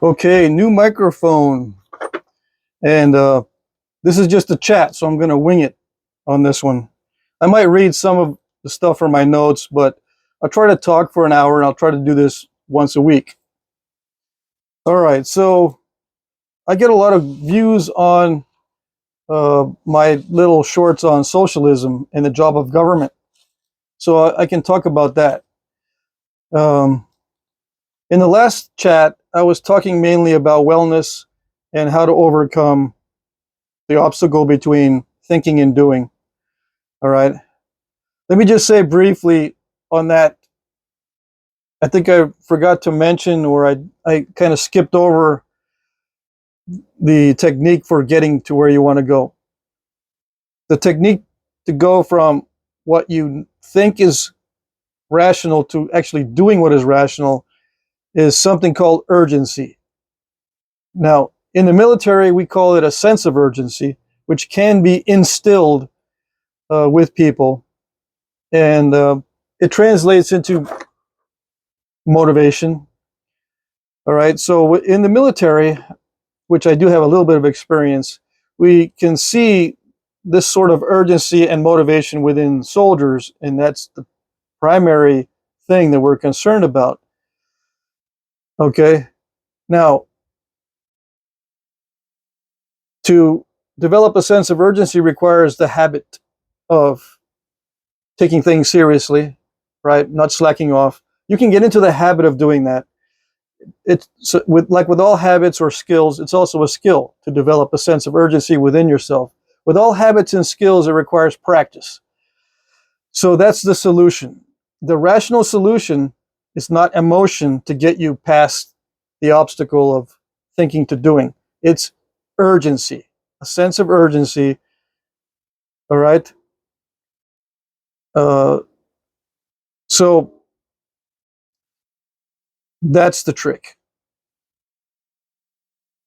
Okay, new microphone. And this is just a chat, so I'm going to wing it on this one. I might read some of the stuff from my notes, but I'll try to talk for an hour, and I'll try to do this once a week. All right, so I get a lot of views on my little shorts on socialism and the job of government. So I can talk about that. In the last chat, I was talking mainly about wellness and how to overcome the obstacle between thinking and doing. All right. Let me just say briefly on that. I think I forgot to mention, or I kind of skipped over the technique for getting to where you want to go. The technique to go from what you think is rational to actually doing what is rational is something called urgency. Now, in the military, we call it a sense of urgency, which can be instilled with people, and it translates into motivation. All right, so in the military, which I do have a little bit of experience, we can see this sort of urgency and motivation within soldiers, and that's the primary thing that we're concerned about. Okay, now, to develop a sense of urgency requires the habit of taking things seriously, right? Not slacking off. You can get into the habit of doing that. It's with all habits or skills, it's also a skill to develop a sense of urgency within yourself. With all habits and skills, it requires practice. So that's the solution. The rational solution is not emotion to get you past the obstacle of thinking to doing. It's urgency, a sense of urgency. All right. So that's the trick.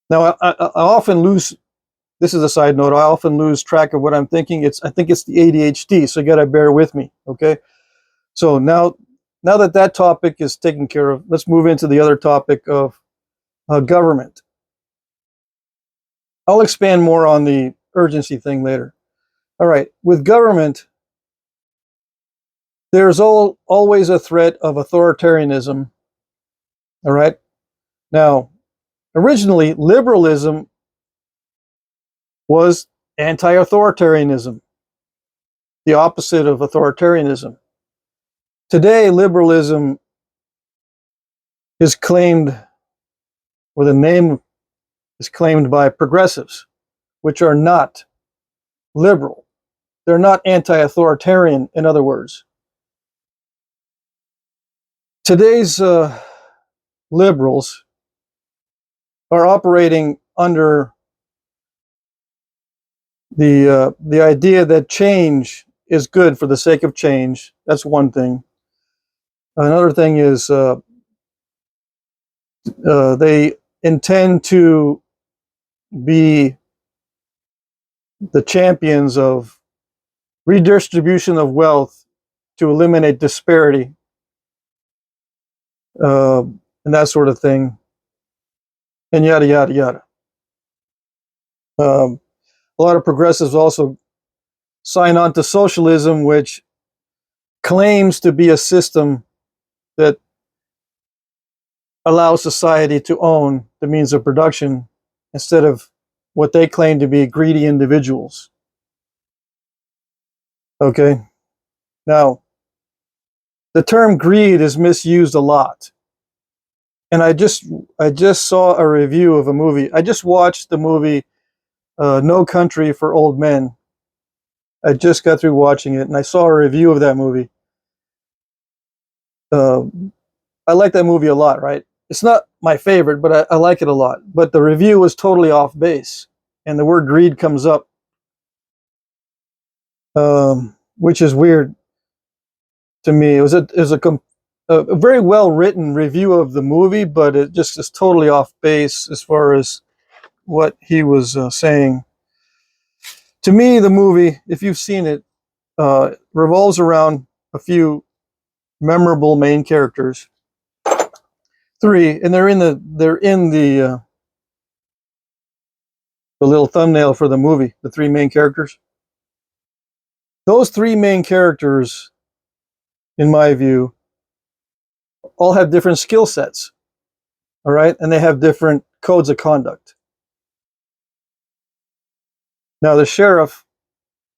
Now, I often lose, this is a side note, I often lose track of what I'm thinking. I think it's the ADHD, so you gotta bear with me, okay? So now that topic is taken care of, let's move into the other topic of government. I'll expand more on the urgency thing later. All right, with government, there's always a threat of authoritarianism. All right. Now, originally, liberalism was anti-authoritarianism, the opposite of authoritarianism. Today, liberalism is claimed, or the name is claimed by progressives, which are not liberal. They're not anti-authoritarian, in other words. Today's liberals are operating under the idea that change is good for the sake of change. That's one thing. Another thing is they intend to be the champions of redistribution of wealth to eliminate disparity, and that sort of thing, and yada, yada, yada. A lot of progressives also sign on to socialism, which claims to be a system that allows society to own the means of production instead of what they claim to be greedy individuals. Okay. Now, the term greed is misused a lot. And I just saw a review of a movie. I just watched the movie No Country for Old Men. I just got through watching it, and I saw a review of that movie. I like that movie a lot, right? It's not my favorite, but I like it a lot. But the review was totally off base, and the word greed comes up, which is weird to me. It was a very well written review of the movie, but it just is totally off base as far as what he was saying. To me, the movie, if you've seen it, revolves around a few memorable main characters. Three, and they're in the little thumbnail for the movie. The three main characters. Those three main characters, in my view, all have different skill sets. All right, and they have different codes of conduct. Now, the sheriff,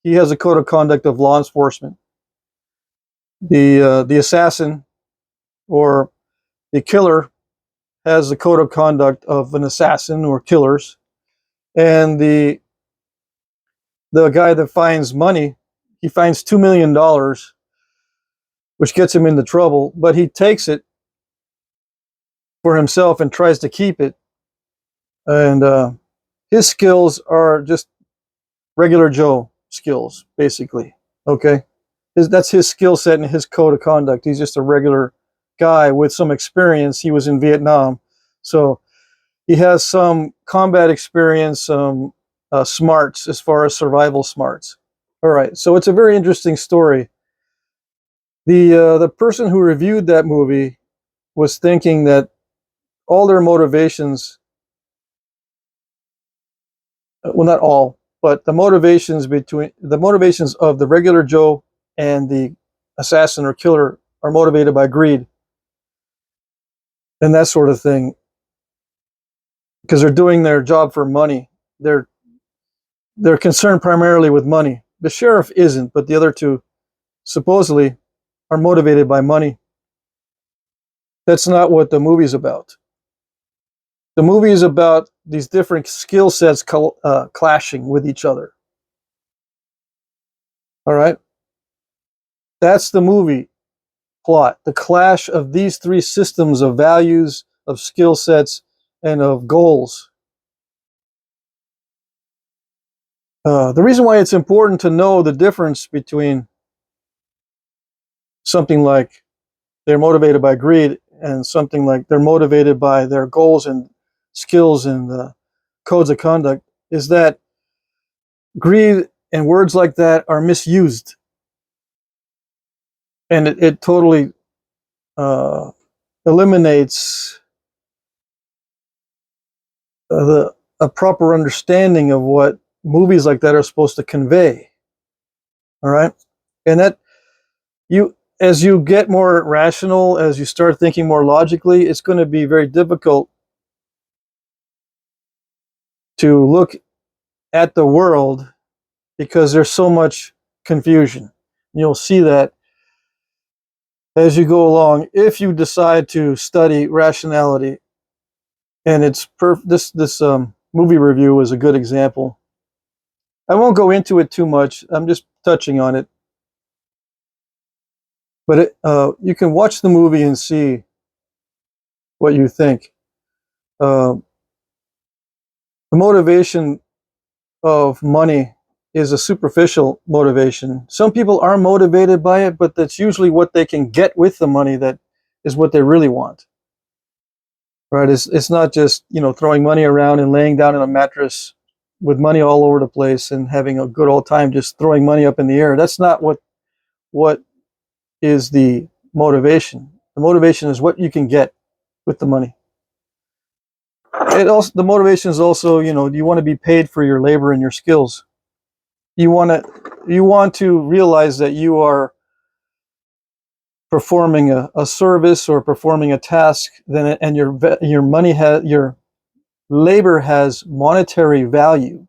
he has a code of conduct of law enforcement. The assassin or the killer has a code of conduct of an assassin or killers, and the guy that finds money, he finds $2 million, which gets him into trouble, but he takes it for himself and tries to keep it, and his skills are just regular Joe skills, basically. Okay, that's his skill set and his code of conduct. He's just a regular guy with some experience. He was in Vietnam, so he has some combat experience, some smarts as far as survival smarts. All right, so it's a very interesting story. The person who reviewed that movie was thinking that all their motivations, well, not all, but the motivations of the regular Joe and the assassin or killer are motivated by greed and that sort of thing, because they're doing their job for money. They're concerned primarily with money. The sheriff isn't, but the other two supposedly are motivated by money. That's not what the movie's about. The movie is about these different skill sets clashing with each other. All right? That's the movie plot, the clash of these three systems of values, of skill sets, and of goals. The reason why it's important to know the difference between something like they're motivated by greed and something like they're motivated by their goals and skills and codes of conduct is that greed and words like that are misused. And it totally eliminates a proper understanding of what movies like that are supposed to convey. All right? And that as you get more rational, as you start thinking more logically, it's going to be very difficult to look at the world because there's so much confusion. You'll see that as you go along, if you decide to study rationality, and this movie review is a good example. I won't go into it too much. I'm just touching on it. But you can watch the movie and see what you think. The motivation of money is a superficial motivation. Some people are motivated by it, but that's usually what they can get with the money that is what they really want. Right? It's not just, throwing money around and laying down in a mattress with money all over the place and having a good old time just throwing money up in the air. That's not what is the motivation. The motivation is what you can get with the money. The motivation is also, you want to be paid for your labor and your skills. You want to realize that you are performing a service or performing a task, and your labor has monetary value.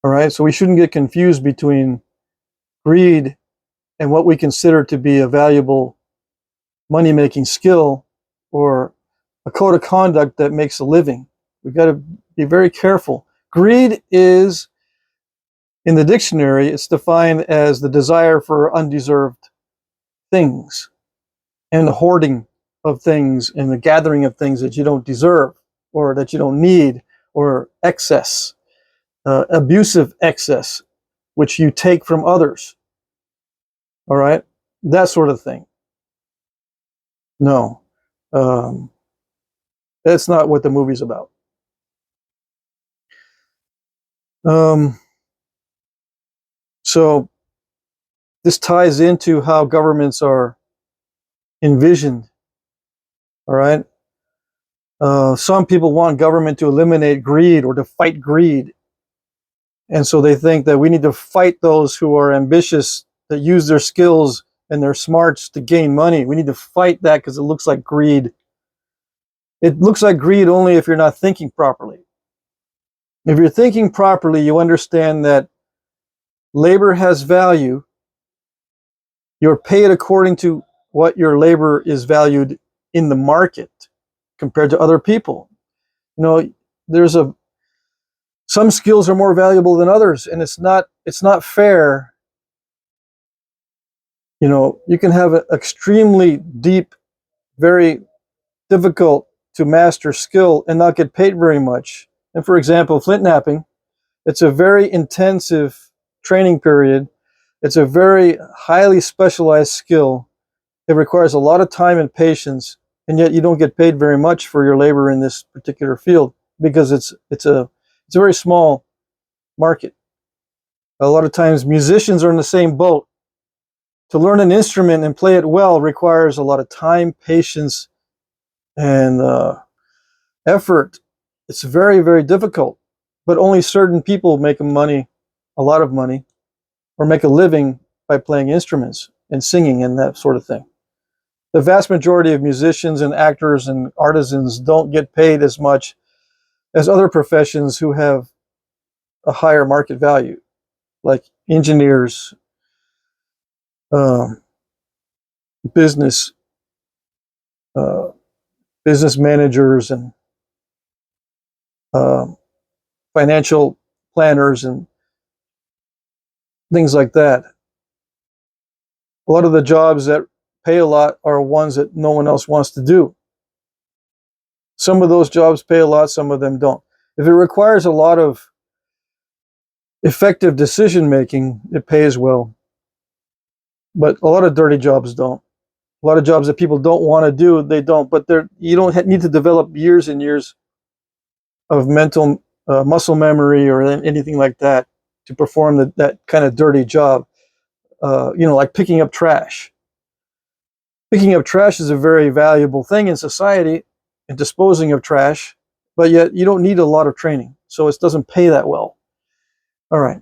All right, so we shouldn't get confused between greed and what we consider to be a valuable money-making skill or a code of conduct that makes a living. We've got to be very careful. Greed is, in the dictionary, it's defined as the desire for undeserved things and the hoarding of things and the gathering of things that you don't deserve or that you don't need, or excess, abusive excess, which you take from others. All right? That sort of thing. No. That's not what the movie's about. So this ties into how governments are envisioned All right. Some people want government to eliminate greed or to fight greed. And so they think that we need to fight those who are ambitious, that use their skills and their smarts to gain money. We need to fight that because it looks like greed. It looks like greed only if you're not thinking properly. If you're thinking properly, you understand that labor has value. You're paid according to what your labor is valued in the market compared to other people. You know, there's some skills are more valuable than others, and it's not fair. You know, you can have an extremely deep, very difficult to master skill and not get paid very much. And for example, flint knapping, it's a very intensive training period. It's a very highly specialized skill. It requires a lot of time and patience, and yet you don't get paid very much for your labor in this particular field because it's a very small market. A lot of times musicians are in the same boat. To learn an instrument and play it well requires a lot of time, patience, and effort. It's very, very difficult, but only certain people make money, a lot of money, or make a living by playing instruments and singing and that sort of thing. The vast majority of musicians and actors and artisans don't get paid as much as other professions who have a higher market value, like engineers, um, business uh, business managers, and um, financial planners, and things like that. A lot of the jobs that pay a lot are ones that no one else wants to do. Some of those jobs pay a lot, some of them don't. If it requires a lot of effective decision making, it pays well. But a lot of dirty jobs don't. A lot of jobs that people don't want to do, they don't. But you don't need to develop years and years of mental muscle memory or anything like that to perform that kind of dirty job. Like picking up trash. Picking up trash is a very valuable thing in society, and disposing of trash, but yet you don't need a lot of training, so it doesn't pay that well. All right.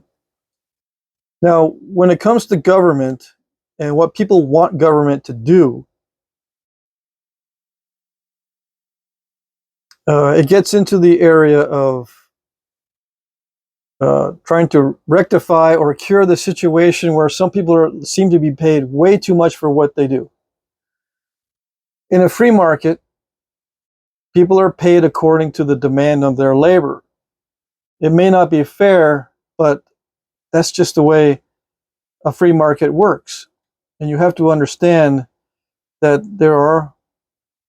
Now, when it comes to government and what people want government to do, it gets into the area of trying to rectify or cure the situation where some people seem to be paid way too much for what they do. In a free market, people are paid according to the demand of their labor. It may not be fair, but that's just the way a free market works. And you have to understand that there are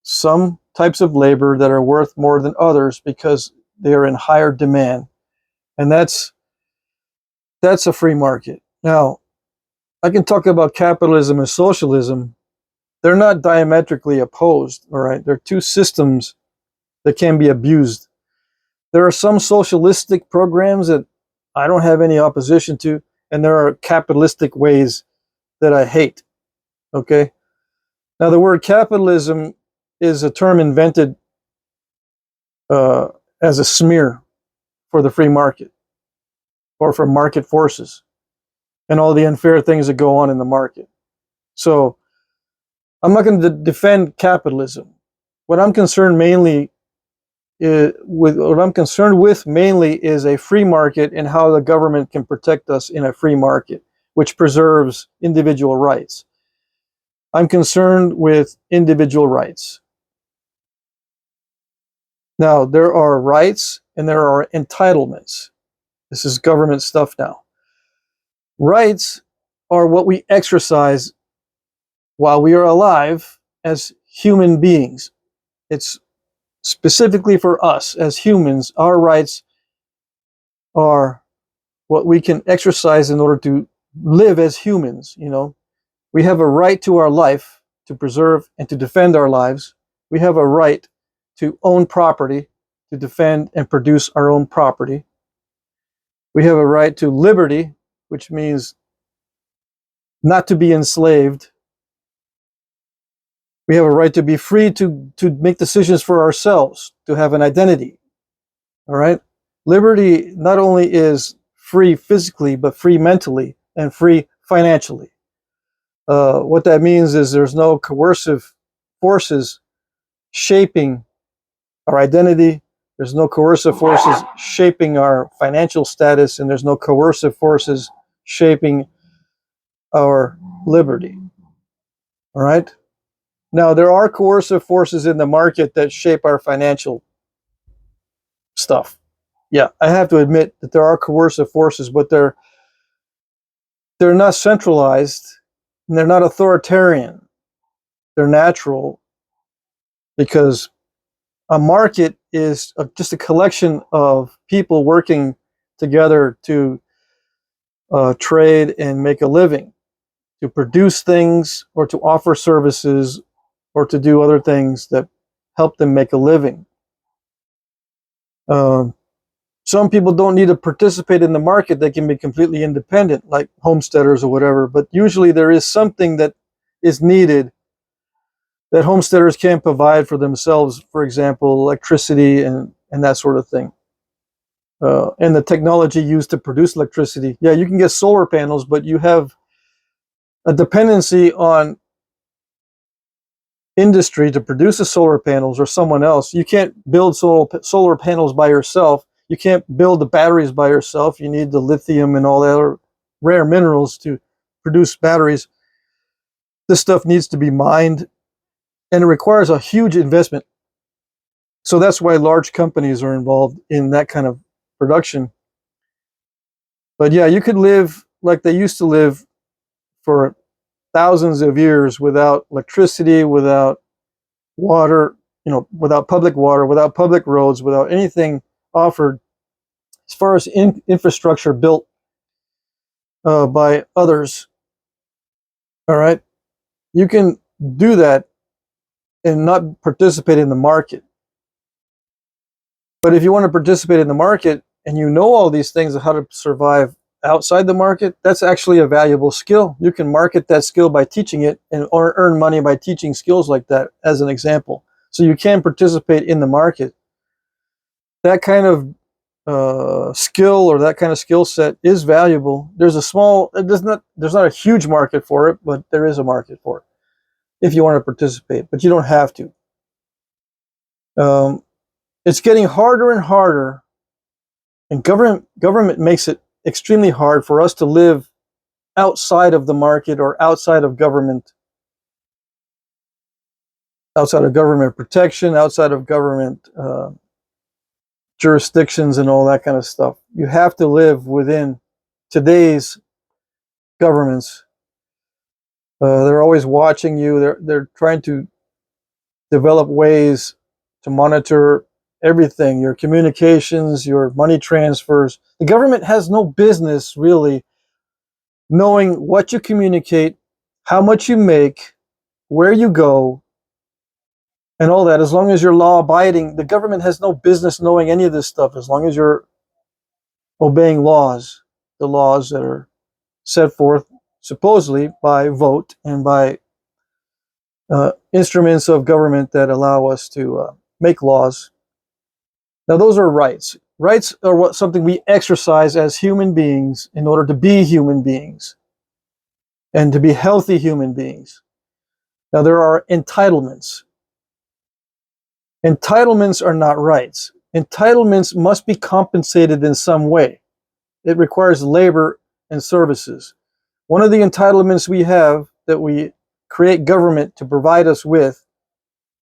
some types of labor that are worth more than others because they are in higher demand. And that's a free market. Now, I can talk about capitalism and socialism. They're not diametrically opposed, all right? They're two systems that can be abused. There are some socialistic programs that I don't have any opposition to, and there are capitalistic ways that I hate, okay? Now, the word capitalism is a term invented uh, as a smear for the free market or for market forces and all the unfair things that go on in the market. So I'm not going to defend capitalism. What I'm concerned with mainly is a free market and how the government can protect us in a free market, which preserves individual rights. I'm concerned with individual rights. Now, there are rights and there are entitlements. This is government stuff now. Rights are what we exercise while we are alive as human beings. It's specifically for us as humans. Our rights are what we can exercise in order to live as humans. We have a right to our life, to preserve and to defend our lives. We have a right to own property, to defend and produce our own property. We have a right to liberty, which means not to be enslaved. We have a right to be free to make decisions for ourselves, to have an identity. All right? Liberty not only is free physically, but free mentally and free financially. What that means is there's no coercive forces shaping our identity. There's no coercive forces shaping our financial status, and there's no coercive forces shaping our liberty. All right? Now, there are coercive forces in the market that shape our financial stuff. Yeah, I have to admit that there are coercive forces, but they're not centralized, and they're not authoritarian. They're natural, because a market is just a collection of people working together to trade and make a living, to produce things or to offer services or to do other things that help them make a living. Some people don't need to participate in the market. They can be completely independent, like homesteaders or whatever, but usually there is something that is needed that homesteaders can't provide for themselves, for example, electricity and that sort of thing. And the technology used to produce electricity. Yeah, you can get solar panels, but you have a dependency on industry to produce the solar panels or someone else. You can't build solar panels by yourself. You can't build the batteries by yourself. You need the lithium and all the other rare minerals to produce batteries. This stuff needs to be mined, and it requires a huge investment. So that's why large companies are involved in that kind of production. But yeah, you could live like they used to live for thousands of years without electricity, without water, without public water, without public roads, without anything offered as far as infrastructure built by others. All right, you can do that and not participate in the market. But if you want to participate in the market and you know all these things of how to survive outside the market, that's actually a valuable skill. You can market that skill by teaching it and or earn money by teaching skills like that, as an example. So you can participate in the market. That kind of skill or that kind of skill set is valuable. There's not a huge market for it, but there is a market for it if you want to participate, but you don't have to. It's getting harder and harder, and government makes it extremely hard for us to live outside of the market or outside of government protection, outside of government jurisdictions and all that kind of stuff. You have to live within today's governments. They're always watching you. They're trying to develop ways to monitor everything, your communications, your money transfers. The government has no business really knowing what you communicate, how much you make, where you go, and all that. As long as you're law abiding, the government has no business knowing any of this stuff as long as you're obeying laws, the laws that are set forth supposedly by vote and by instruments of government that allow us to make laws. Now, those are rights. Rights are something we exercise as human beings in order to be human beings and to be healthy human beings. Now, there are entitlements. Entitlements are not rights. Entitlements must be compensated in some way. It requires labor and services. One of the entitlements we have that we create government to provide us with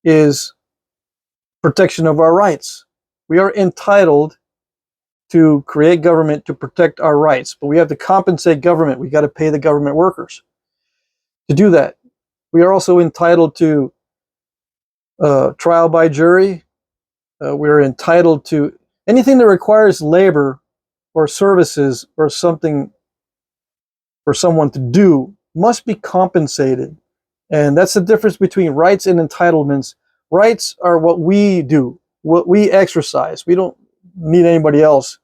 is protection of our rights. We are entitled to create government to protect our rights, but we have to compensate government. We got to pay the government workers to do that. We are also entitled to trial by jury. We're entitled to anything that requires labor or services or something for someone to do must be compensated. And that's the difference between rights and entitlements. Rights are what we do, what we exercise. We don't need anybody else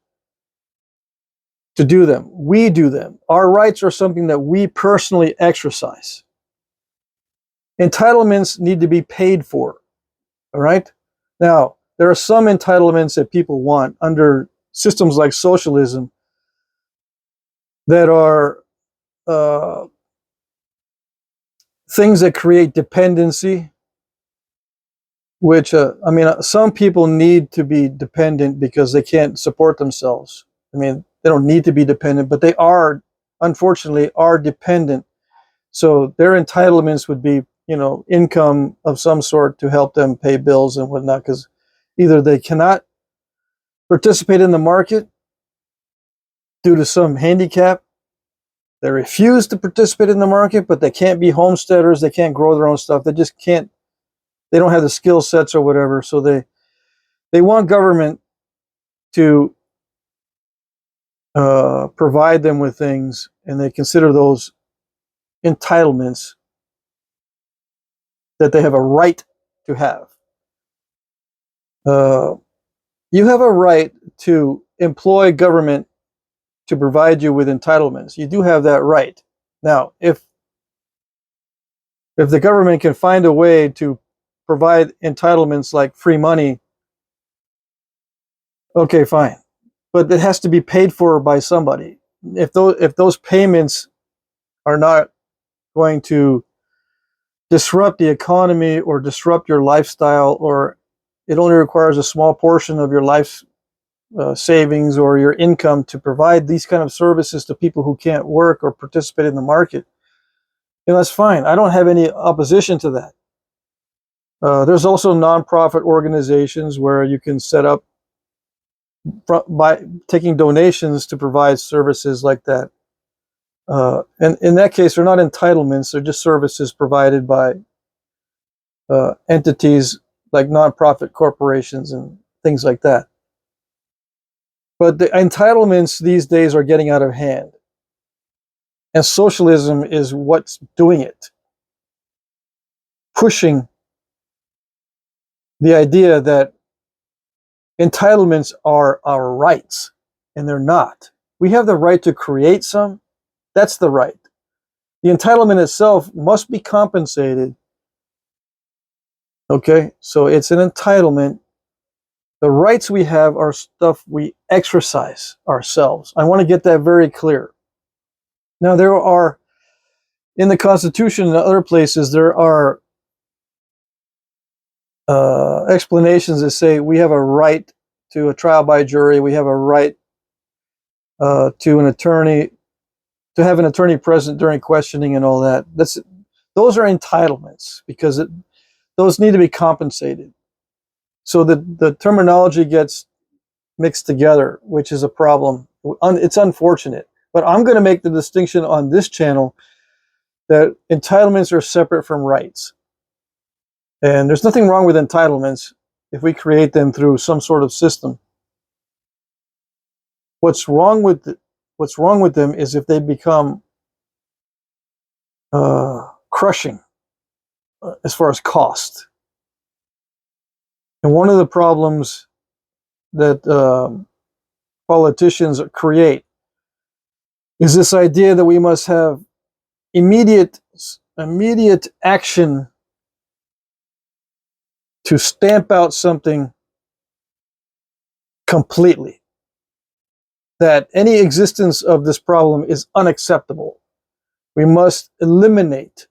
to do them. We do them. Our rights are something that we personally exercise. Entitlements need to be paid for. All right? Now, there are some entitlements that people want under systems like socialism that are things that create dependency, which, some people need to be dependent because they can't support themselves. I mean, they don't need to be dependent, but they are, unfortunately, are dependent. So their entitlements would be, income of some sort to help them pay bills and whatnot, because either they cannot participate in the market due to some handicap, they refuse to participate in the market, but they can't be homesteaders, they can't grow their own stuff, they just can't, they don't have the skill sets or whatever, so they want government to provide them with things, and they consider those entitlements that they have a right to have. You have a right to employ government to provide you with entitlements. You do have that right. Now, if the government can find a way to provide entitlements like free money, okay, fine. But it has to be paid for by somebody. If those payments are not going to disrupt the economy or disrupt your lifestyle, or it only requires a small portion of your life savings or your income to provide these kind of services to people who can't work or participate in the market, that's fine. I don't have any opposition to that. There's also nonprofit organizations where you can set up by taking donations to provide services like that. And in that case, they're not entitlements, they're just services provided by entities like nonprofit corporations and things like that. But the entitlements these days are getting out of hand. And socialism is what's doing it. Pushing the idea that entitlements are our rights, and they're not. We have the right to create some. That's the right. The entitlement itself must be compensated. Okay, so it's an entitlement. The rights we have are stuff we exercise ourselves. I want to get that very clear. Now, there are, in the Constitution and other places, there are explanations that say we have a right to a trial by jury, we have a right to an attorney, to have an attorney present during questioning and all that. Those are entitlements because those need to be compensated. So the terminology gets mixed together, which is a problem. It's unfortunate. But I'm going to make the distinction on this channel that entitlements are separate from rights. And there's nothing wrong with entitlements if we create them through some sort of system. What's wrong with them is if they become crushing as far as cost. And one of the problems that politicians create is this idea that we must have immediate action to stamp out something completely. That any existence of this problem is unacceptable. We must eliminate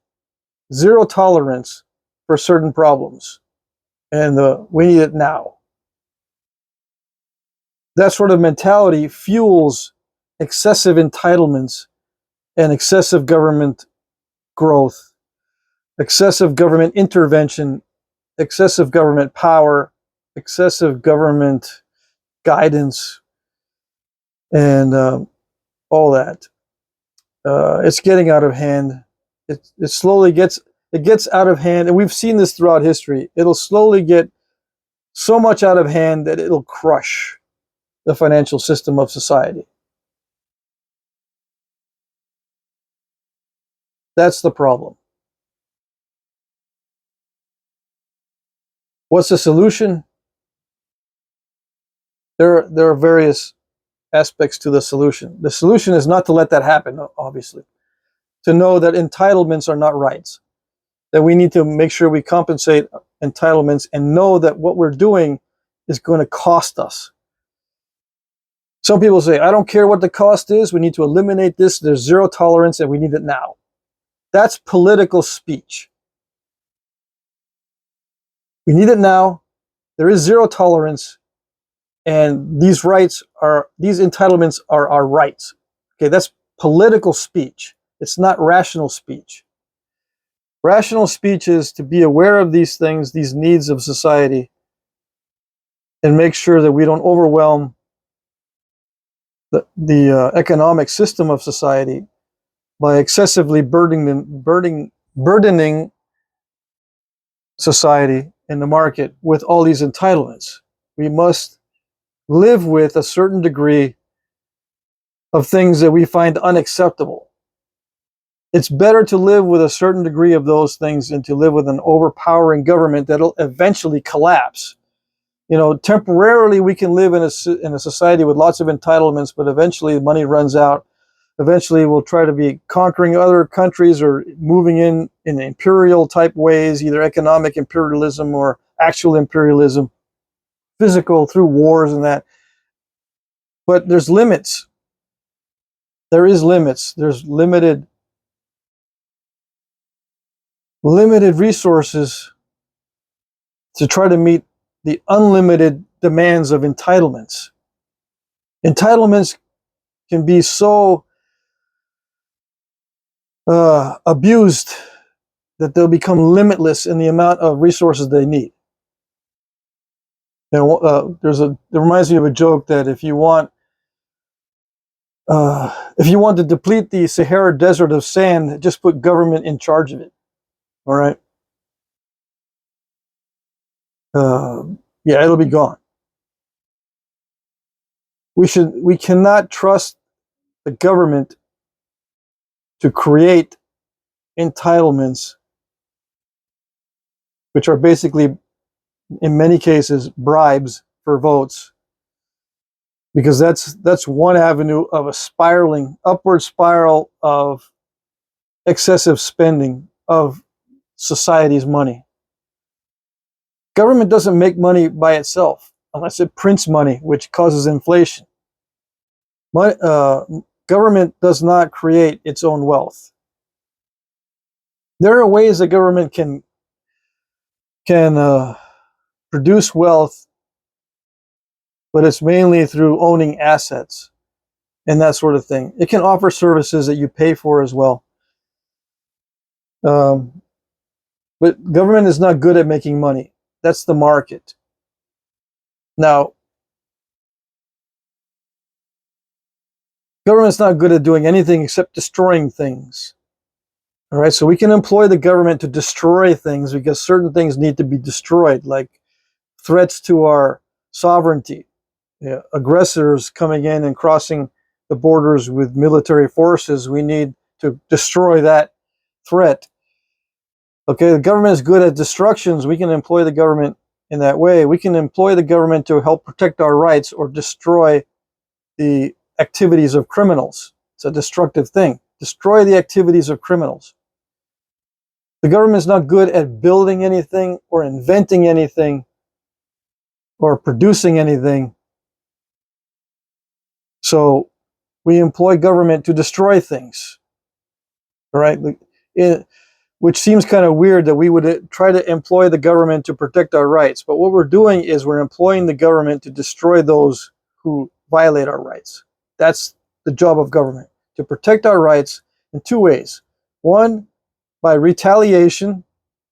zero tolerance for certain problems. And we need it now. That sort of mentality fuels excessive entitlements and excessive government growth, excessive government intervention, excessive government power, excessive government guidance, and all that. It's getting out of hand. It slowly gets out of hand, and we've seen this throughout history. It'll slowly get so much out of hand that it'll crush the financial system of society. That's the problem. What's the solution? There are various aspects to the solution. The solution is not to let that happen, obviously. To know that entitlements are not rights. that we need to make sure we compensate entitlements and know that what we're doing is going to cost us. Some people say, I don't care what the cost is. We need to eliminate this. There's zero tolerance and we need it now. That's political speech. We need it now. There is zero tolerance. And these entitlements are our rights. Okay, that's political speech. It's not rational speech. Rational speech is to be aware of these things, these needs of society, and make sure that we don't overwhelm the economic system of society by excessively burdening society and the market with all these entitlements. We must live with a certain degree of things that we find unacceptable. It's better to live with a certain degree of those things than to live with an overpowering government that'll eventually collapse. You know, temporarily we can live in a society with lots of entitlements, but eventually money runs out. Eventually we'll try to be conquering other countries or moving in imperial type ways, either economic imperialism or actual imperialism, physical through wars and that. But there's limits. There is limits. There's limited resources to try to meet the unlimited demands of entitlements. Entitlements can be so abused that they'll become limitless in the amount of resources they need. You know, it reminds me of a joke that if you want to deplete the Sahara Desert of sand, just put government in charge of it. All right. Yeah, it'll be gone. We cannot trust the government to create entitlements, which are basically, in many cases, bribes for votes, because that's one avenue of a upward spiral of excessive spending of society's money. Government doesn't make money by itself unless it prints money, which causes inflation. Government does not create its own wealth. There are ways that government can produce wealth, but it's mainly through owning assets and that sort of thing. It can offer services that you pay for as well. But government is not good at making money. That's the market. Now, government's not good at doing anything except destroying things. All right, so we can employ the government to destroy things because certain things need to be destroyed, like threats to our sovereignty, aggressors coming in and crossing the borders with military forces. We need to destroy that threat. Okay, the government is good at destructions. We can employ the government in that way. We can employ the government to help protect our rights or destroy the activities of criminals. It's a destructive thing. Destroy the activities of criminals. The government is not good at building anything or inventing anything or producing anything. So we employ government to destroy things. All right? Which seems kind of weird that we would try to employ the government to protect our rights. But what we're doing is we're employing the government to destroy those who violate our rights. That's the job of government, to protect our rights in two ways. One, by retaliation,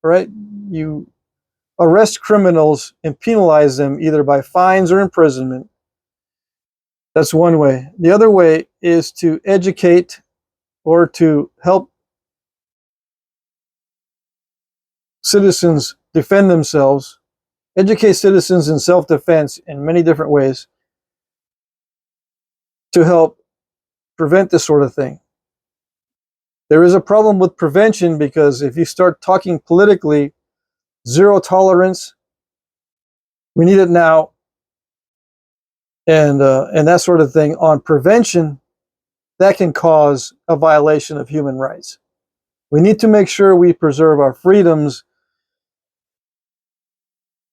right? You arrest criminals and penalize them either by fines or imprisonment. That's one way. The other way is to educate or to help citizens defend themselves, educate citizens in self-defense in many different ways to help prevent this sort of thing. There is a problem with prevention because if you start talking politically, zero tolerance, we need it now, and that sort of thing on prevention, that can cause a violation of human rights. We need to make sure we preserve our freedoms,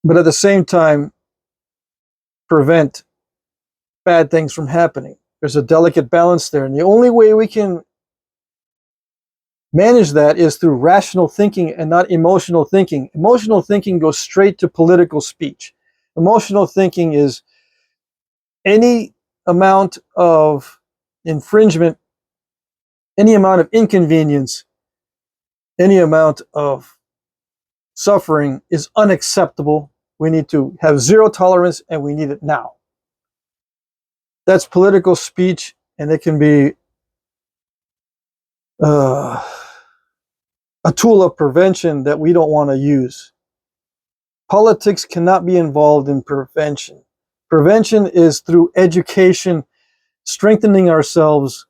but at the same time, prevent bad things from happening. There's a delicate balance there. And the only way we can manage that is through rational thinking and not emotional thinking. Emotional thinking goes straight to political speech. Emotional thinking is any amount of infringement, any amount of inconvenience, any amount of suffering is unacceptable. We need to have zero tolerance, and we need it now. That's political speech, and it can be a tool of prevention that we don't want to use. Politics cannot be involved in prevention. Prevention is through education, strengthening ourselves,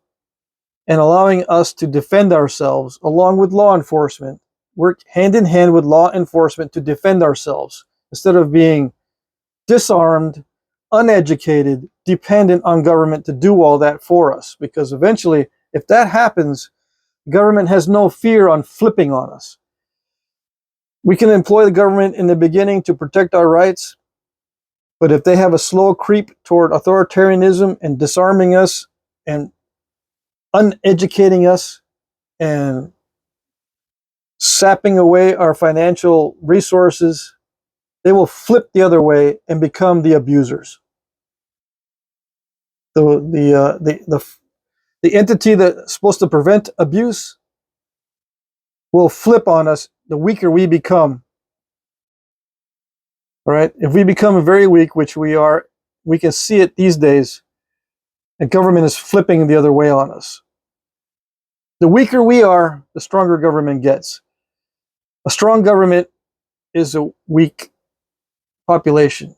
and allowing us to defend ourselves along with law enforcement. Work hand in hand with law enforcement to defend ourselves instead of being disarmed, uneducated, dependent on government to do all that for us. Because eventually, if that happens, government has no fear on flipping on us. We can employ the government in the beginning to protect our rights, but if they have a slow creep toward authoritarianism and disarming us and uneducating us and sapping away our financial resources, they will flip the other way and become the abusers. The entity that's supposed to prevent abuse will flip on us the weaker we become. All right? If we become very weak, which we are, we can see it these days, and government is flipping the other way on us. The weaker we are, the stronger government gets. A strong government is a weak population.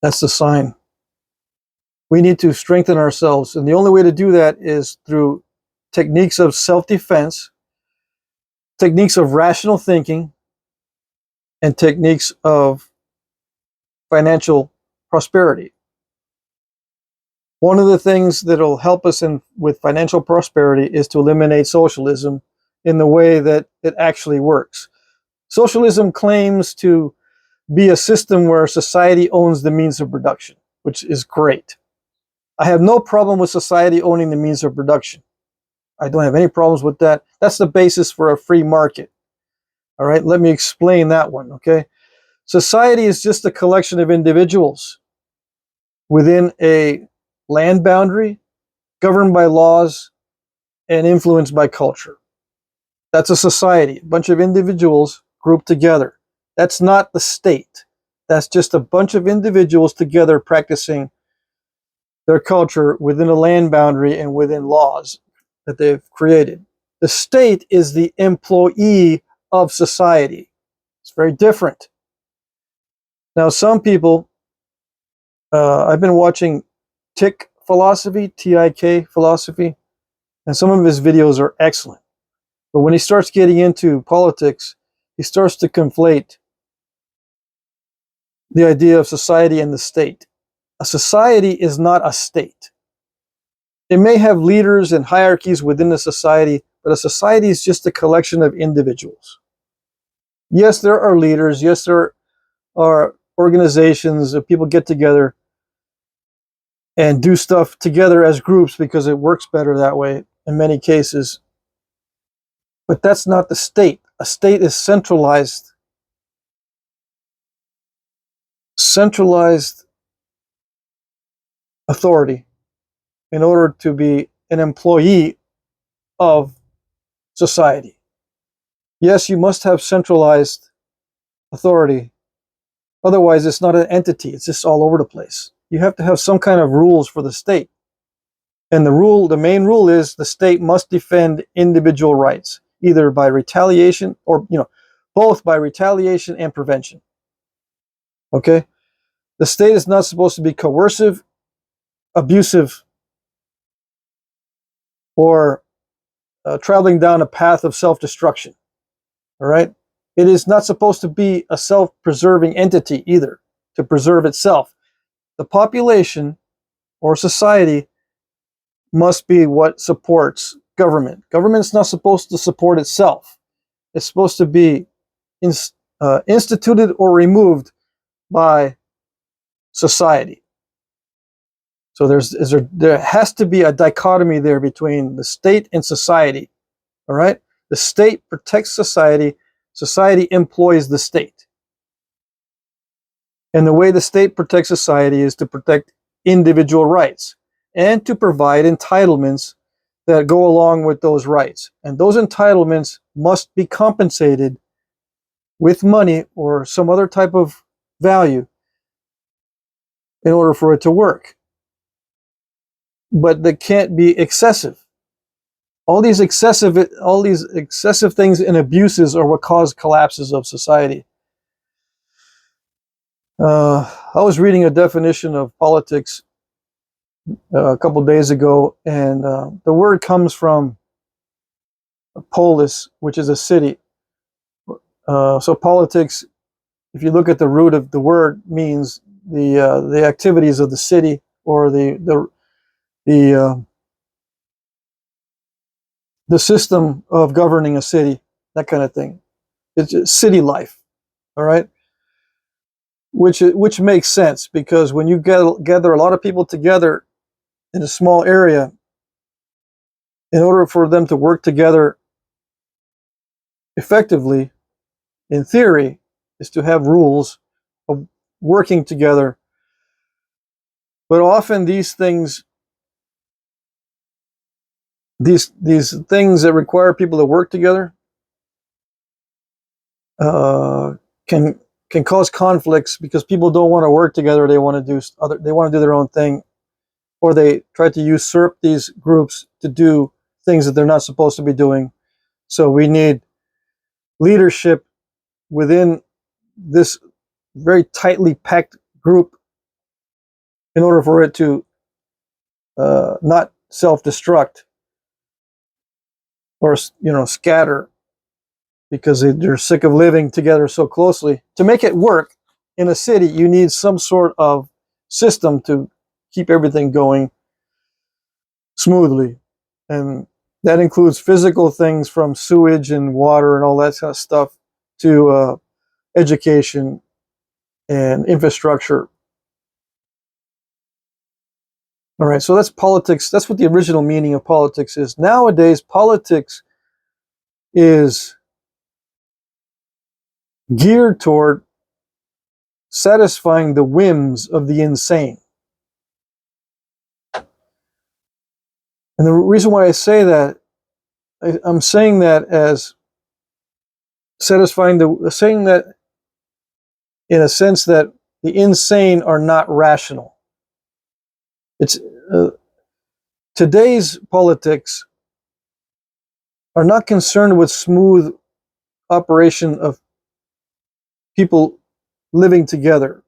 That's the sign. We need to strengthen ourselves, and the only way to do that is through techniques of self-defense, techniques of rational thinking, and techniques of financial prosperity. One of the things that will help us with financial prosperity is to eliminate socialism in the way that it actually works. Socialism claims to be a system where society owns the means of production, which is great. I have no problem with society owning the means of production. I don't have any problems with that. That's the basis for a free market. All right, let me explain that one, okay? Society is just a collection of individuals within a land boundary, governed by laws, and influenced by culture. That's a society, a bunch of individuals grouped together. That's not the state. That's just a bunch of individuals together practicing their culture within a land boundary and within laws that they've created. The state is the employee of society. It's very different. Now, some people, I've been watching Tik philosophy, T-I-K philosophy, and some of his videos are excellent. But when he starts getting into politics, he starts to conflate the idea of society and the state. A society is not a state. It may have leaders and hierarchies within the society, but a society is just a collection of individuals. Yes, there are leaders. Yes, there are organizations that people get together and do stuff together as groups because it works better that way in many cases. But that's not the state. A state is centralized authority in order to be an employee of society. Yes, you must have centralized authority. Otherwise, it's not an entity. It's just all over the place. You have to have some kind of rules for the state. And the main rule is the state must defend individual rights, either by retaliation or, both by retaliation and prevention. Okay? The state is not supposed to be coercive, abusive, or traveling down a path of self-destruction. All right? It is not supposed to be a self-preserving entity either, to preserve itself. The population or society must be what supports government. Government's not supposed to support itself. It's supposed to be instituted or removed by society. So there has to be a dichotomy there between the state and society. All right? The state protects society. Society employs the state. And the way the state protects society is to protect individual rights and to provide entitlements that go along with those rights. And those entitlements must be compensated with money or some other type of value in order for it to work. But they can't be excessive. All these excessive things and abuses are what cause collapses of society. I was reading a definition of politics a couple days ago, and the word comes from polis, which is a city. So politics, if you look at the root of the word, means the activities of the city, or the system of governing a city, that kind of thing. It's just city life, all right? Which makes sense, because when you gather a lot of people together in a small area, in order for them to work together effectively, in theory, is to have rules of working together. But often these things that require people to work together can cause conflicts, because people don't want to work together. They want to do their own thing, or they try to usurp these groups to do things that they're not supposed to be doing. So we need leadership within this very tightly packed group in order for it to not self-destruct or scatter, because they're sick of living together so closely. To make it work in a city, you need some sort of system to keep everything going smoothly, and that includes physical things from sewage and water and all that kind of stuff to education and infrastructure. All right, so that's politics. That's what the original meaning of politics is. Nowadays, politics is geared toward satisfying the whims of the insane. And the reason why I say that, I'm saying that as saying that in a sense that the insane are not rational. It's today's politics are not concerned with smooth operation of people living together.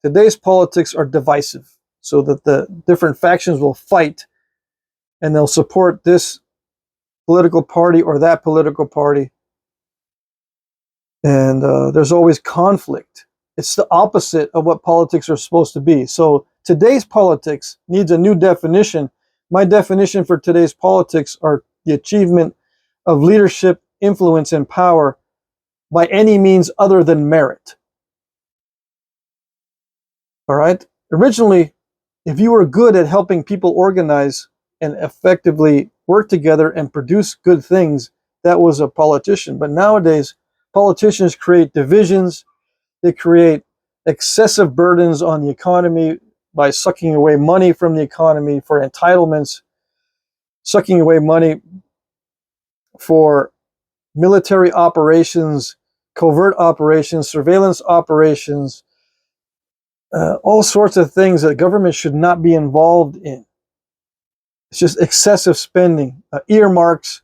Today's politics are divisive, so that the different factions will fight, and they'll support this political party or that political party. And there's always conflict. It's the opposite of what politics are supposed to be. So today's politics needs a new definition. My definition for today's politics are the achievement of leadership, influence, and power by any means other than merit. All right? Originally, if you were good at helping people organize and effectively work together and produce good things, that was a politician. But nowadays, politicians create divisions. They create excessive burdens on the economy by sucking away money from the economy for entitlements, sucking away money for military operations, covert operations, surveillance operations, all sorts of things that government should not be involved in. It's just excessive spending, earmarks,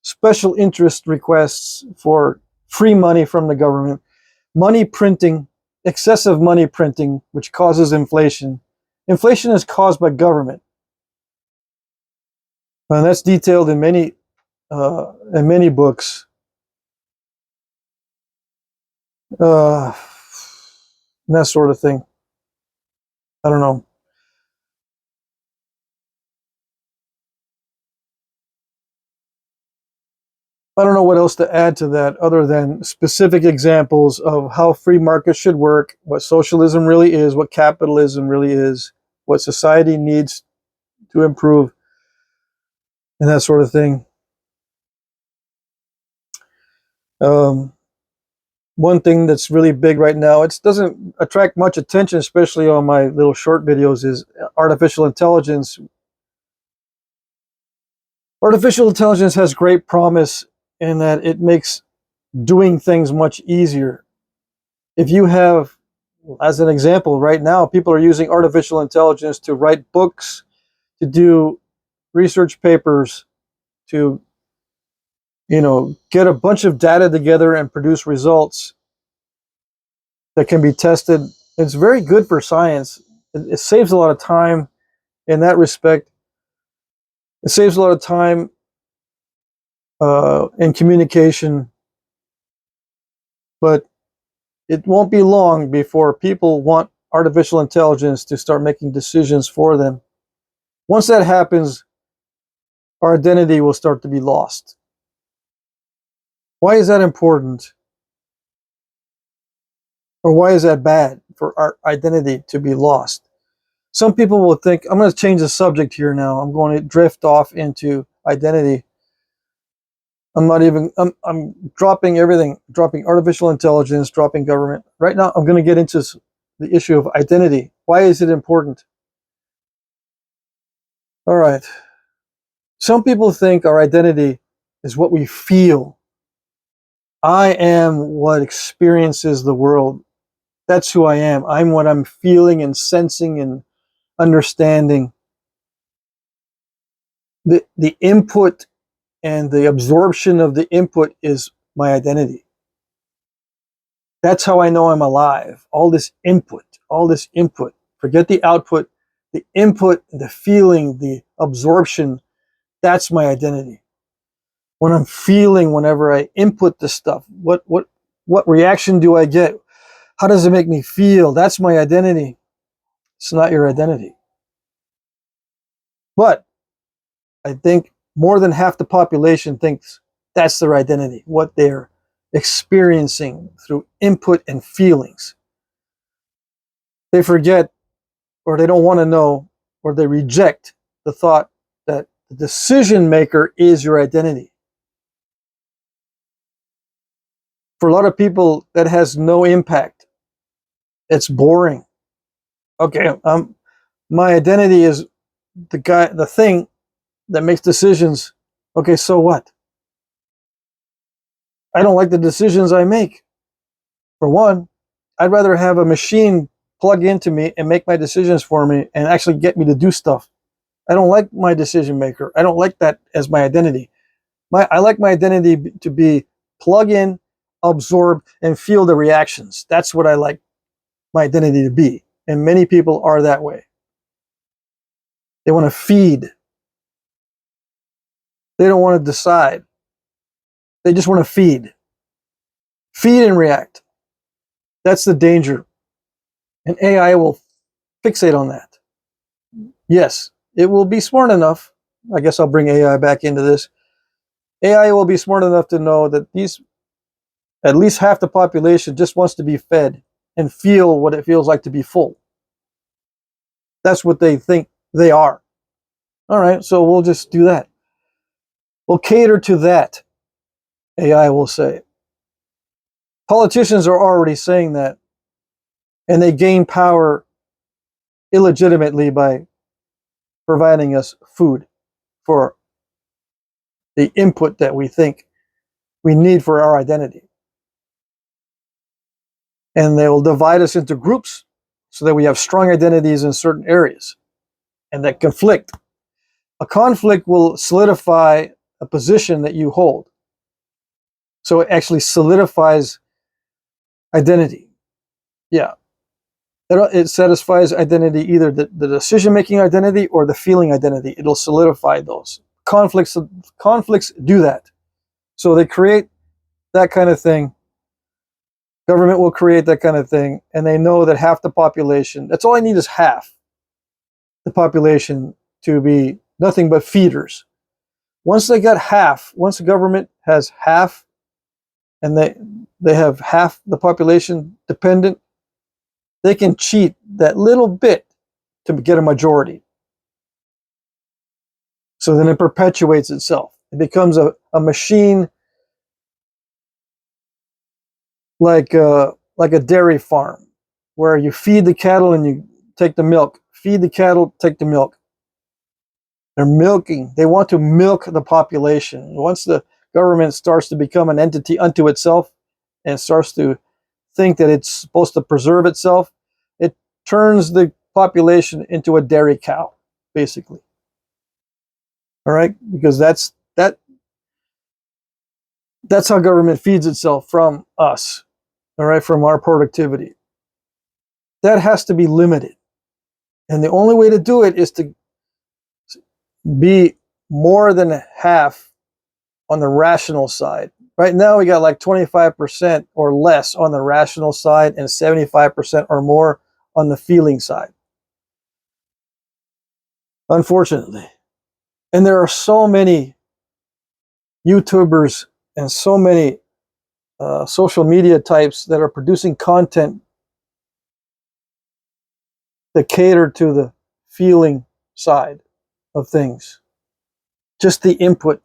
special interest requests for free money from the government, money printing, excessive money printing, which causes inflation. Inflation is caused by government, and that's detailed in many books. That sort of thing. I don't know. I don't know what else to add to that other than specific examples of how free markets should work, what socialism really is, what capitalism really is, what society needs to improve, and that sort of thing. Um, One thing that's really big right now, it doesn't attract much attention, especially on my little short videos, is artificial intelligence. Artificial intelligence has great promise in that it makes doing things much easier. If you have, as an example, right now, people are using artificial intelligence to write books, to do research papers, to, get a bunch of data together and produce results that can be tested. It's very good for science. It saves a lot of time in that respect. It saves a lot of time in communication, but it won't be long before people want artificial intelligence to start making decisions for them. Once that happens, our identity will start to be lost. Why is that important? Or why is that bad for our identity to be lost? Some people will think, I'm going to change the subject here now. I'm going to drift off into identity. I'm dropping everything, dropping artificial intelligence, dropping government. Right now, I'm going to get into the issue of identity. Why is it important? All right. Some people think our identity is what we feel. I am what experiences the world. That's who I am. I'm what I'm feeling and sensing and understanding. The input and the absorption of the input is my identity. That's how I know I'm alive. All this input. Forget the output. The input, the feeling, the absorption, that's my identity. When I'm feeling, whenever I input this stuff, what reaction do I get? How does it make me feel? That's my identity. It's not your identity. But I think more than half the population thinks that's their identity, what they're experiencing through input and feelings. They forget, or they don't want to know, or they reject the thought that the decision maker is your identity. For a lot of people, that has no impact. It's boring. Okay, my identity is the thing that makes decisions. Okay, so what? I don't like the decisions I make. For one, I'd rather have a machine plug into me and make my decisions for me and actually get me to do stuff. I don't like my decision maker. I don't like that as my identity. I like my identity to be plug in, absorb, and feel the reactions. That's what I like my identity to be. And many people are that way. They want to feed. They don't want to decide. They just want to feed. Feed and react. That's the danger. And AI will fixate on that. Yes, it will be smart enough. I guess I'll bring AI back into this. AI will be smart enough to know that at least half the population just wants to be fed and feel what it feels like to be full. That's what they think they are. All right, so we'll just do that. We'll cater to that, AI will say. Politicians are already saying that, and they gain power illegitimately by providing us food for the input that we think we need for our identity. And they will divide us into groups so that we have strong identities in certain areas and that conflict. A conflict will solidify a position that you hold. So it actually solidifies identity. Yeah. It satisfies identity, either the decision-making identity or the feeling identity. It'll solidify those. Conflicts do that. So they create that kind of thing. Government will create that kind of thing, and they know that half the population, that's all I need is half the population to be nothing but feeders. Once they got half, once the government has half, and they have half the population dependent, they can cheat that little bit to get a majority. So then it perpetuates itself. It becomes a machine like a dairy farm, where you feed the cattle and you take the milk. Feed the cattle, take the milk. They're milking. They want to milk the population. Once the government starts to become an entity unto itself and starts to think that it's supposed to preserve itself, it turns the population into a dairy cow, basically. All right, because that's how government feeds itself from us. All right, from our productivity. That has to be limited, and the only way to do it is to be more than half on the rational side. Right now, we got like 25% or less on the rational side and 75% or more on the feeling side. Unfortunately. And there are so many YouTubers and so many social media types that are producing content that cater to the feeling side of things. Just the input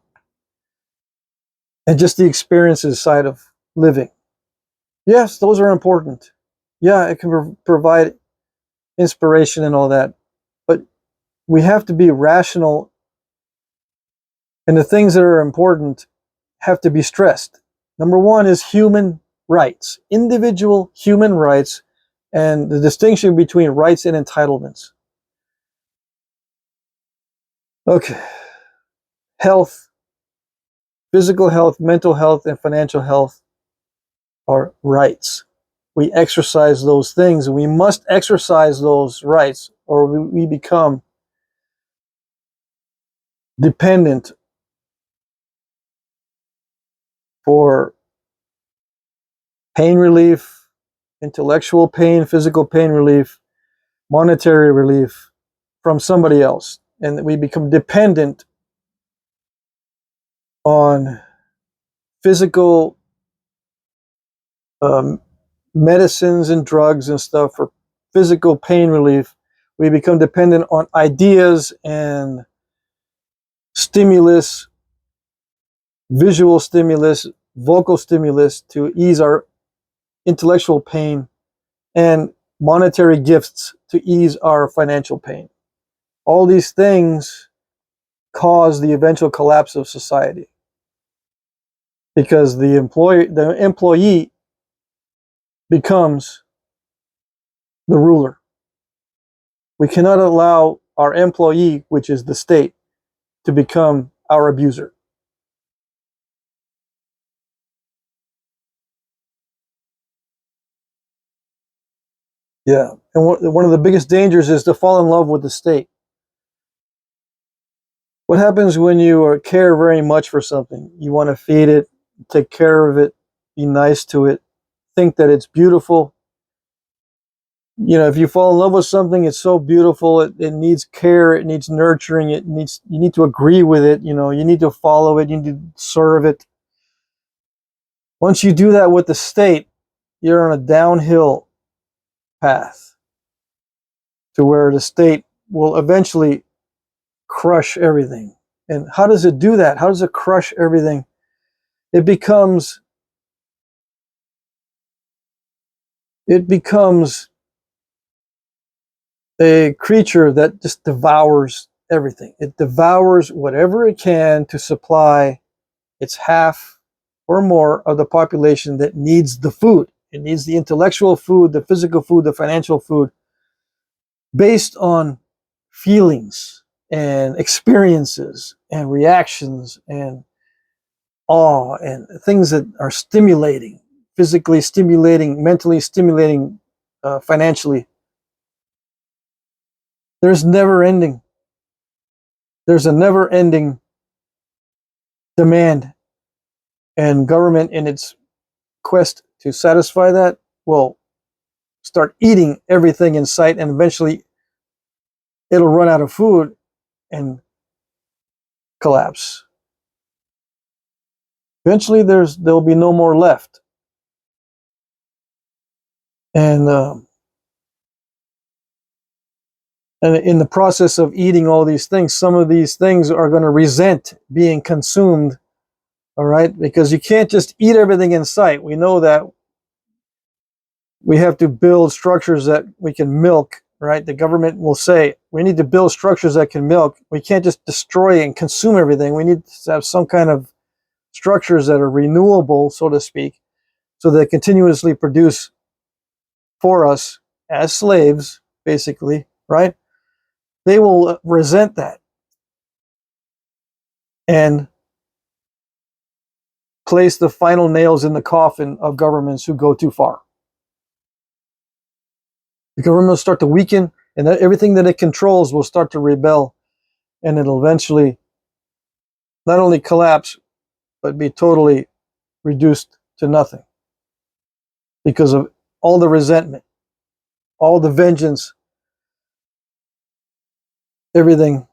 and just the experiences side of living. Yes, those are important. Yeah, it can provide inspiration and all that. But we have to be rational, and the things that are important have to be stressed. Number one is human rights, individual human rights, and the distinction between rights and entitlements. Okay. Health, physical health, mental health, and financial health are rights. We exercise those things, and we must exercise those rights, or we become dependent for pain relief, intellectual pain, physical pain relief, monetary relief from somebody else. And we become dependent on physical medicines and drugs and stuff for physical pain relief. We become dependent on ideas and stimulus, visual stimulus, vocal stimulus to ease our intellectual pain, and monetary gifts to ease our financial pain. All these things cause the eventual collapse of society, because the employee becomes the ruler. We cannot allow our employee, which is the state, to become our abuser. Yeah, and one of the biggest dangers is to fall in love with the state. What happens when you care very much for something? You want to feed it, take care of it, be nice to it, think that it's beautiful. You know, if you fall in love with something, it's so beautiful, it needs care, it needs nurturing, you need to agree with it, you know, you need to follow it, you need to serve it. Once you do that with the state, you're on a downhill path to where the state will eventually crush everything. And how does it do that? How does it crush everything? It becomes a creature that just devours everything. It devours whatever it can to supply its half or more of the population that needs the food. It needs the intellectual food, the physical food, the financial food, based on feelings and experiences and reactions and awe and things that are stimulating, physically stimulating, mentally stimulating, financially. There's a never ending demand, and government, in its quest to satisfy that, will start eating everything in sight, and eventually it'll run out of food and collapse. Eventually there'll be no more left. And in the process of eating all these things, some of these things are going to resent being consumed, all right? Because you can't just eat everything in sight. We know that we have to build structures that we can milk, right? The government will say, we need to build structures that can milk. We can't just destroy and consume everything. We need to have some kind of structures that are renewable, so to speak, so they continuously produce for us as slaves, basically, right? They will resent that and place the final nails in the coffin of governments who go too far. The government will start to weaken, and everything that it controls will start to rebel, and it'll eventually not only collapse, but be totally reduced to nothing because of all the resentment, all the vengeance, everything.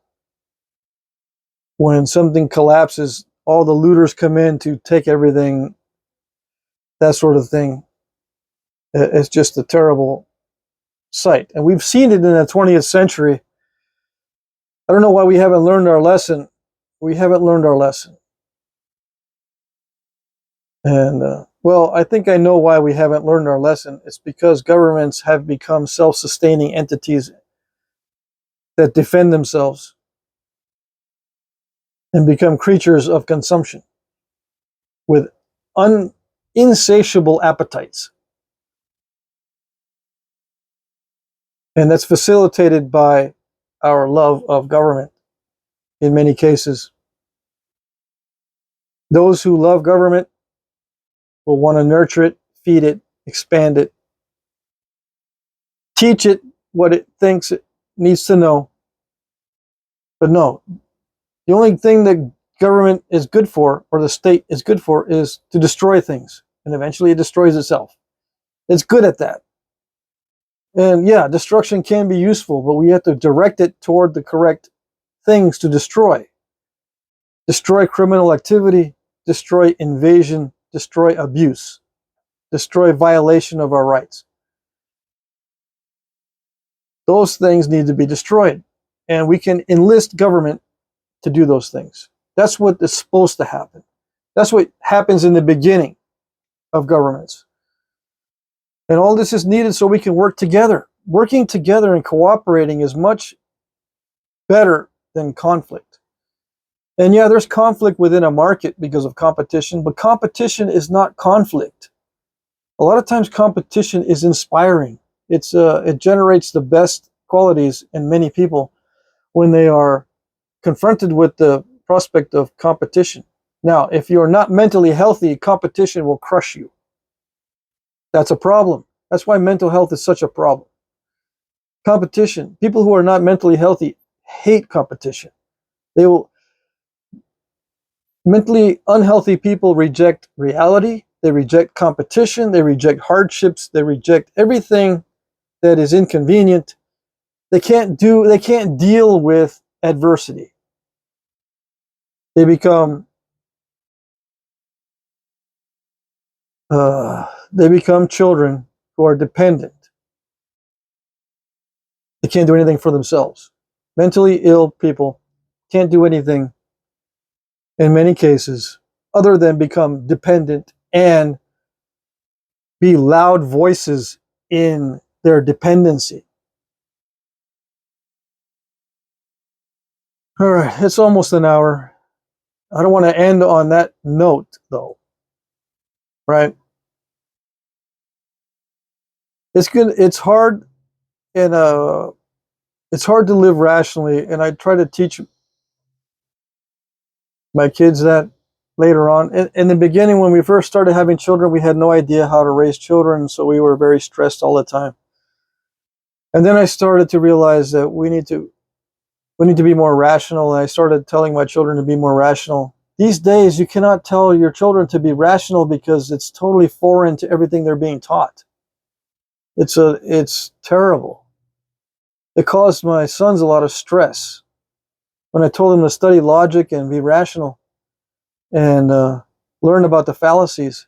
When something collapses, all the looters come in to take everything, that sort of thing. It's just a terrible sight. And we've seen it in the 20th century. I don't know why we haven't learned our lesson. We haven't learned our lesson. And, well, I think I know why we haven't learned our lesson. It's because governments have become self-sustaining entities that defend themselves and become creatures of consumption with insatiable appetites. And that's facilitated by our love of government in many cases. Those who love government will want to nurture it, feed it, expand it, teach it what it thinks it needs to know. But no, the only thing that government is good for, or the state is good for, is to destroy things. And eventually it destroys itself. It's good at that. And yeah, destruction can be useful, but we have to direct it toward the correct things to destroy. Destroy criminal activity, destroy invasion, destroy abuse, destroy violation of our rights. Those things need to be destroyed. And we can enlist government to do those things. That's what is supposed to happen. That's what happens in the beginning of governments. And all this is needed so we can work together. Working together and cooperating is much better than conflict. And yeah, there's conflict within a market because of competition, but competition is not conflict. A lot of times competition is inspiring. It generates the best qualities in many people when they are confronted with the prospect of competition. Now, if you're not mentally healthy, competition will crush you. That's a problem. That's why mental health is such a problem. Competition. People who are not mentally healthy hate competition. Mentally unhealthy people reject reality. They reject competition. They reject hardships. They reject everything that is inconvenient. They can't deal with adversity. They become children who are dependent. They can't do anything for themselves. Mentally ill people can't do anything in many cases other than become dependent and be loud voices in their dependency. All right, it's almost an hour. I don't want to end on that note, though. Right? It's good. It's hard, and it's hard to live rationally. And I try to teach my kids that later on. In the beginning, when we first started having children, we had no idea how to raise children, so we were very stressed all the time. And then I started to realize that we need to be more rational. And I started telling my children to be more rational. These days, you cannot tell your children to be rational because it's totally foreign to everything they're being taught. It's terrible. It caused my sons a lot of stress when I told them to study logic and be rational. And learn about the fallacies,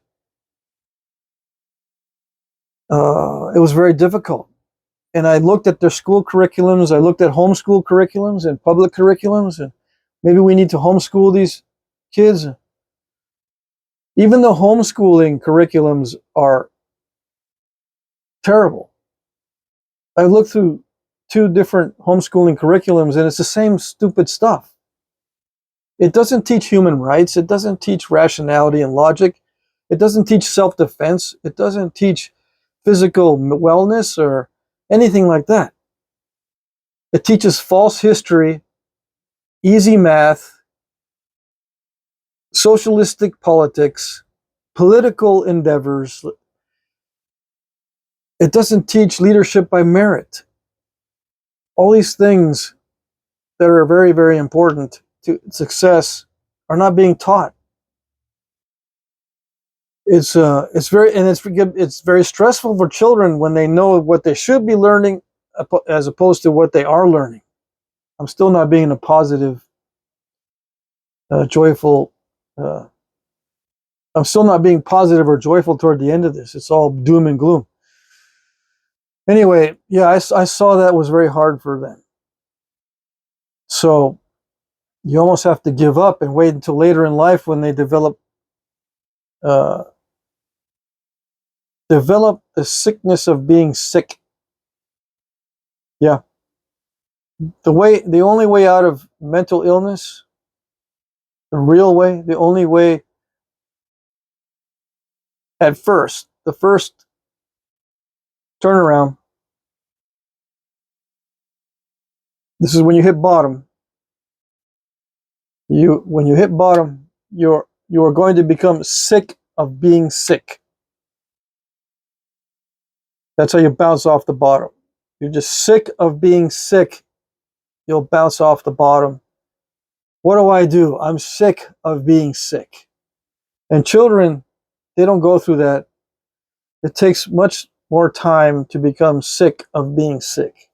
it was very difficult. And I looked at their school curriculums, I looked at homeschool curriculums and public curriculums, and maybe we need to homeschool these kids. Even the homeschooling curriculums are terrible. I looked through 2 different homeschooling curriculums, and it's the same stupid stuff. It doesn't teach human rights. It doesn't teach rationality and logic. It doesn't teach self-defense. It doesn't teach physical wellness or anything like that. It teaches false history, easy math, socialistic politics, political endeavors. It doesn't teach leadership by merit. All these things that are very, very important to success are not being taught. It's very stressful for children when they know what they should be learning as opposed to what they are learning. I'm still not being a positive, joyful. I'm still not being positive or joyful toward the end of this. It's all doom and gloom. Anyway, yeah, I saw that was very hard for them. So you almost have to give up and wait until later in life when they develop the sickness of being sick. Yeah. The only way out of mental illness, the real way, the only way at first, the first turnaround, this is when you hit bottom. When you hit bottom, you are going to become sick of being sick. That's how you bounce off the bottom. You're just sick of being sick. You'll bounce off the bottom. What do? I'm sick of being sick. And children, they don't go through that. It takes much more time to become sick of being sick.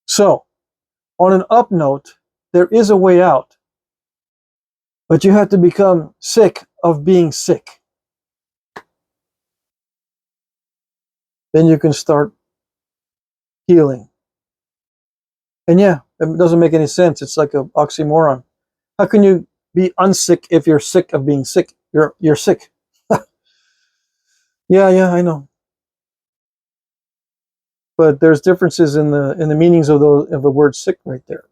So, on an up note, there is a way out. But you have to become sick of being sick. Then you can start healing. And yeah, it doesn't make any sense. It's like an oxymoron. How can you be unsick if you're sick of being sick? You're sick. Yeah, I know. But there's differences in the meanings of the word sick right there.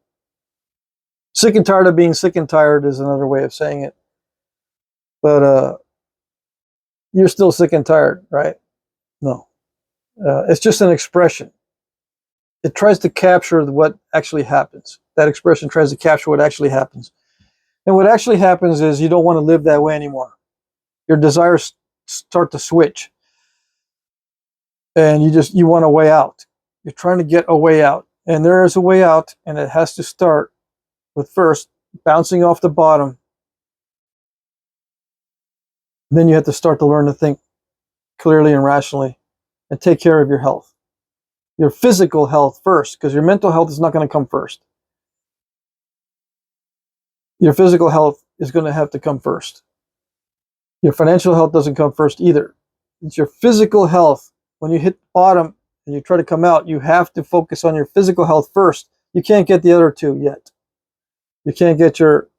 Sick and tired of being sick and tired is another way of saying it. But you're still sick and tired, right? No. It's just an expression. It tries to capture what actually happens. That expression tries to capture what actually happens. And what actually happens is you don't want to live that way anymore. Your desires start to switch. And you want a way out. You're trying to get a way out. And there is a way out, and it has to start with first bouncing off the bottom. Then you have to start to learn to think clearly and rationally and take care of your health. Your physical health first, because your mental health is not going to come first. Your physical health is going to have to come first. Your financial health doesn't come first either. It's your physical health. When you hit bottom and you try to come out, you have to focus on your physical health first. You can't get the other two yet. You can't get your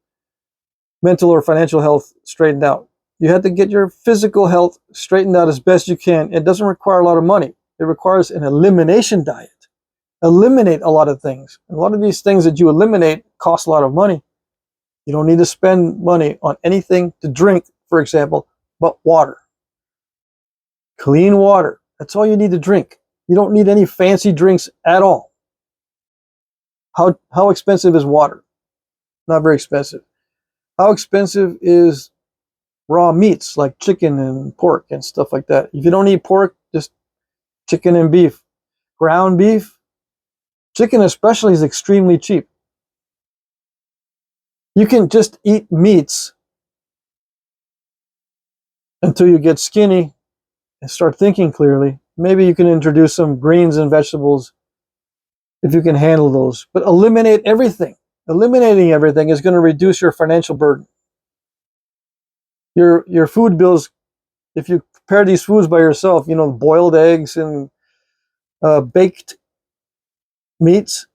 mental or financial health straightened out. You have to get your physical health straightened out as best you can. It doesn't require a lot of money. It requires an elimination diet. Eliminate a lot of things. A lot of these things that you eliminate cost a lot of money. You don't need to spend money on anything to drink, for example, but water. Clean water. That's all you need to drink. You don't need any fancy drinks at all. How expensive is water? Not very expensive. How expensive is raw meats like chicken and pork and stuff like that? If you don't eat pork, just chicken and beef. Ground beef, chicken especially, is extremely cheap. You can just eat meats until you get skinny and start thinking clearly. Maybe you can introduce some greens and vegetables if you can handle those. But eliminate everything. Eliminating everything is going to reduce your financial burden. Your food bills, if you prepare these foods by yourself, boiled eggs and baked meats,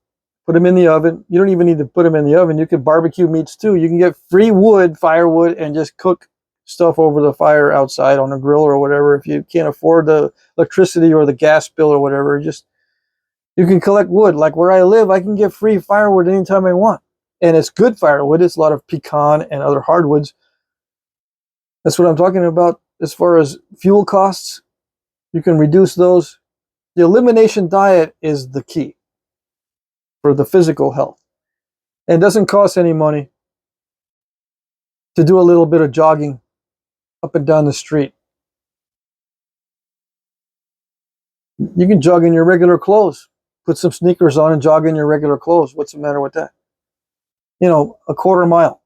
put them in the oven. You don't even need to put them in the oven. You can barbecue meats too. You can get free wood, firewood, and just cook stuff over the fire outside on a grill or whatever. If you can't afford the electricity or the gas bill or whatever, you can collect wood. Like where I live, I can get free firewood anytime I want. And it's good firewood. It's a lot of pecan and other hardwoods. That's what I'm talking about as far as fuel costs. You can reduce those. The elimination diet is the key for the physical health. And it doesn't cost any money to do a little bit of jogging up and down the street. You can jog in your regular clothes. Put some sneakers on and jog in your regular clothes. What's the matter with that? A quarter mile.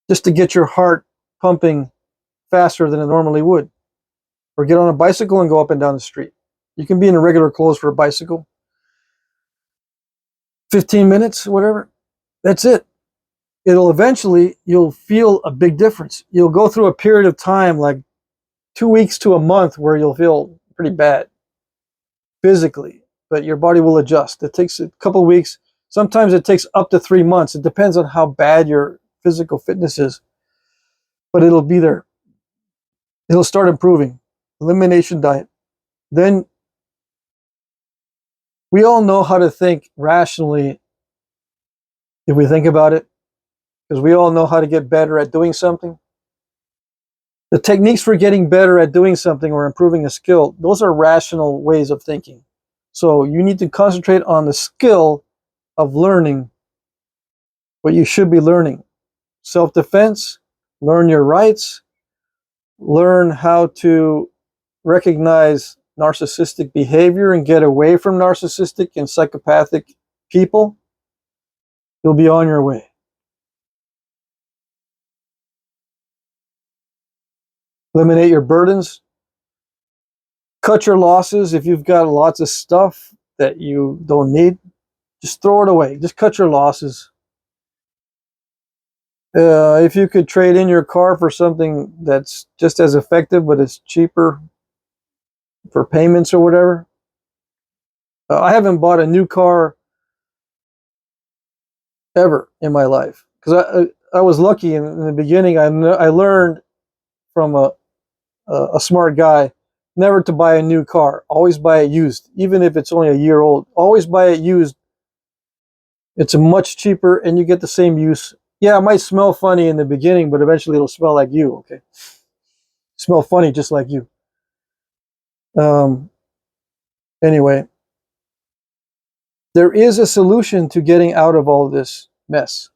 Just to get your heart pumping faster than it normally would. Or get on a bicycle and go up and down the street. You can be in regular clothes for a bicycle. 15 minutes, whatever. That's it. You'll feel a big difference. You'll go through a period of time, like 2 weeks to a month, where you'll feel pretty bad physically, but your body will adjust. It takes a couple of weeks. Sometimes it takes up to 3 months. It depends on how bad your physical fitness is, but it'll be there. It'll start improving. Elimination diet. Then we all know how to think rationally if we think about it, because we all know how to get better at doing something. The techniques for getting better at doing something or improving a skill, those are rational ways of thinking. So you need to concentrate on the skill of learning what you should be learning. Self-defense, learn your rights, learn how to recognize narcissistic behavior and get away from narcissistic and psychopathic people. You'll be on your way. Eliminate your burdens. Cut your losses. If you've got lots of stuff that you don't need, just throw it away. Just cut your losses. If you could trade in your car for something that's just as effective but it's cheaper for payments or whatever. I haven't bought a new car ever in my life because I was lucky in the beginning. I learned from a smart guy never to buy a new car. Always buy it used, even if it's only a year old. Always buy it used. It's much cheaper and you get the same use. Yeah, it might smell funny in the beginning, but eventually it'll smell like you, okay? Smell funny just like you. Anyway, there is a solution to getting out of all this mess.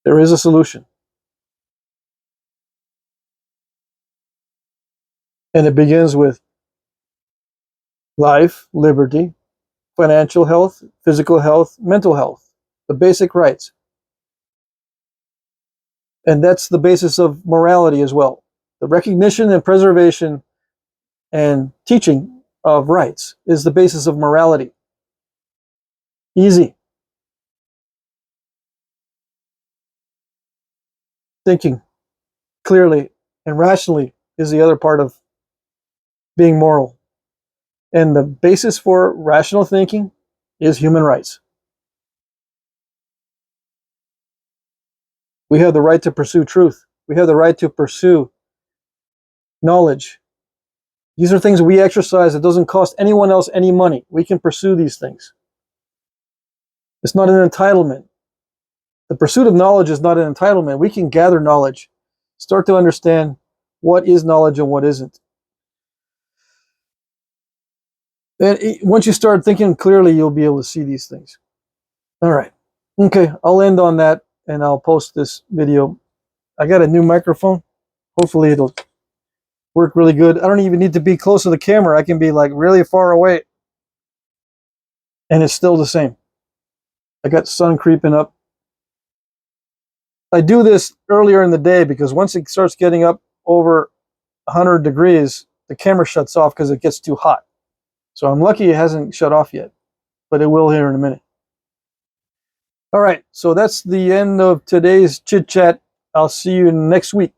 There is a solution. And it begins with life, liberty, financial health, physical health, mental health, the basic rights. And that's the basis of morality as well. The recognition and preservation and teaching of rights is the basis of morality. Easy. Thinking clearly and rationally is the other part of being moral. And the basis for rational thinking is human rights. We have the right to pursue truth. We have the right to pursue knowledge. These are things we exercise that doesn't cost anyone else any money. We can pursue these things. It's not an entitlement. The pursuit of knowledge is not an entitlement. We can gather knowledge, start to understand what is knowledge and what isn't. And once you start thinking clearly, you'll be able to see these things. All right. Okay, I'll end on that and I'll post this video. I got a new microphone. Hopefully it'll work really good. I don't even need to be close to the camera. I can be like really far away. And it's still the same. I got sun creeping up. I do this earlier in the day because once it starts getting up over 100 degrees, the camera shuts off because it gets too hot. So I'm lucky it hasn't shut off yet, but it will here in a minute. All right, so that's the end of today's chit-chat. I'll see you next week.